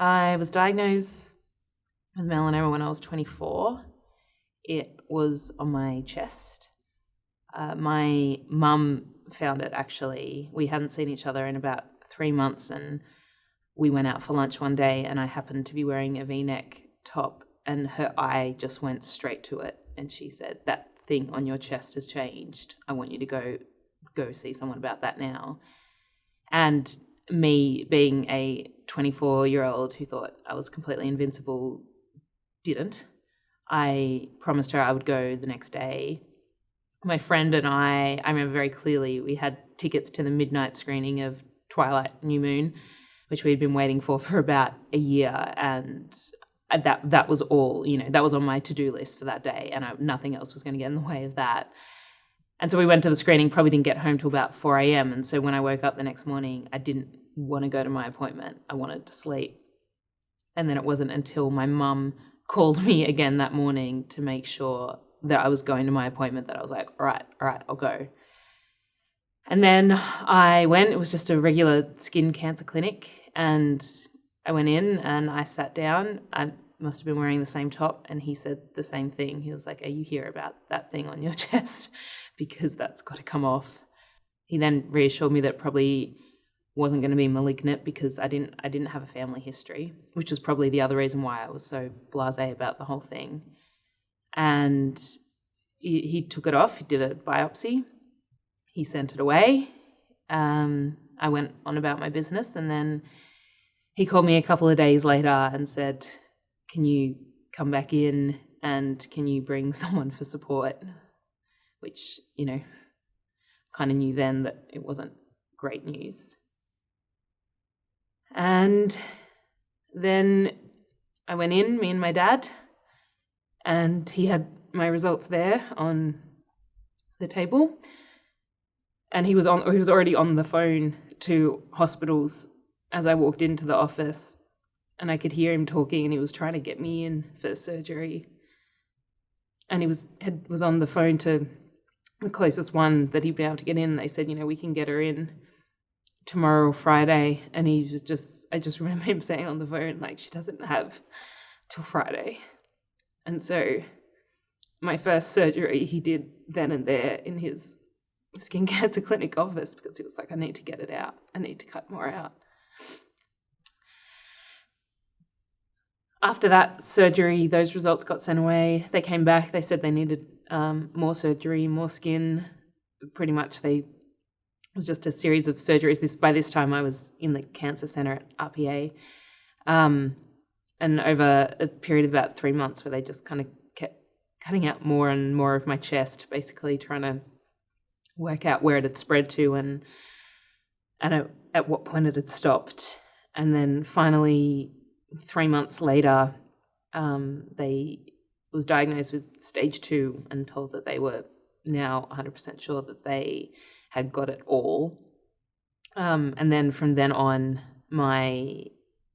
I was diagnosed with melanoma when I was 24. It was on my chest. My mum found it, actually. We hadn't seen each other in about 3 months, and we went out for lunch one day, and I happened to be wearing a V-neck top, and her eye just went straight to it, and she said, "That thing on your chest has changed. I want you to go see someone about that now." And me, being a 24-year-old who thought I was completely invincible, didn't. I promised her I would go the next day. My friend and I remember very clearly, we had tickets to the midnight screening of Twilight New Moon, which we'd been waiting for about a year, and that was all, that was on my to-do list for that day, and nothing else was going to get in the way of that. And so we went to the screening, probably didn't get home till about 4 a.m. And so when I woke up the next morning, I didn't want to go to my appointment. I wanted to sleep. And then it wasn't until my mum called me again that morning to make sure that I was going to my appointment that I was like, all right, I'll go. And then I went. It was just a regular skin cancer clinic. And I went in and I sat down. I must have been wearing the same top, and he said the same thing. He was like, "Are you here about that thing on your chest? Because that's got to come off." He then reassured me that it probably wasn't going to be malignant because I didn't have a family history, which was probably the other reason why I was so blasé about the whole thing. And he took it off. He did a biopsy. He sent it away. I went on about my business, and then he called me a couple of days later and said, "Can you come back in and can you bring someone for support?" Which, kind of knew then that it wasn't great news. And then I went in, me and my dad, and he had my results there on the table. And he was already on the phone to hospitals as I walked into the office, and I could hear him talking, and he was trying to get me in for surgery. And he was on the phone to the closest one that he'd been able to get in. They said, "We can get her in tomorrow or Friday." And I just remember him saying on the phone, like, "She doesn't have till Friday." And so my first surgery he did then and there in his skin cancer clinic office, because he was like, "I need to get it out. I need to cut more out." After that surgery, those results got sent away. They came back. They said they needed more surgery, more skin. Pretty much it was just a series of surgeries. By this time, I was in the cancer centre at RPA. And over a period of about 3 months where they just kind of kept cutting out more and more of my chest, basically trying to work out where it had spread to and at what point it had stopped. And then finally, 3 months later, they was diagnosed with stage 2 and told that they were now 100% sure that they had got it all. And then from then on,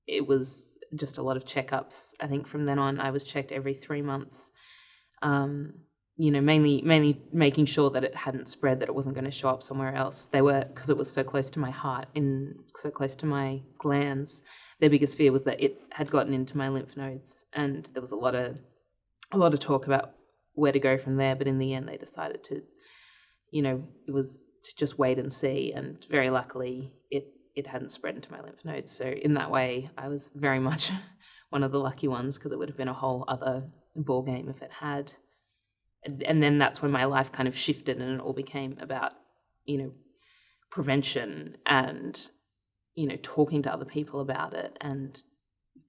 it was just a lot of checkups. I think from then on, I was checked every 3 months. Mainly making sure that it hadn't spread, that it wasn't going to show up somewhere else. They were, because it was so close to my heart and so close to my glands, their biggest fear was that it had gotten into my lymph nodes, and there was a lot of talk about where to go from there. But in the end, they decided to, it was to just wait and see. And very luckily, it hadn't spread into my lymph nodes. So in that way, I was very much one of the lucky ones, because it would have been a whole other ball game if it had. And then that's when my life kind of shifted, and it all became about, prevention and, talking to other people about it and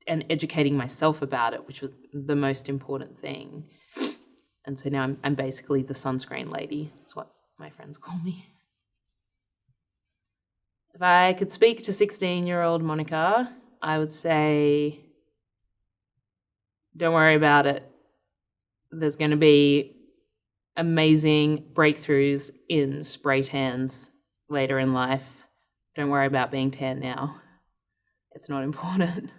educating myself about it, which was the most important thing. And so now I'm basically the sunscreen lady. That's what my friends call me. If I could speak to 16-year-old Monica, I would say, don't worry about it. There's going to be amazing breakthroughs in spray tans later in life. Don't worry about being tan now. It's not important.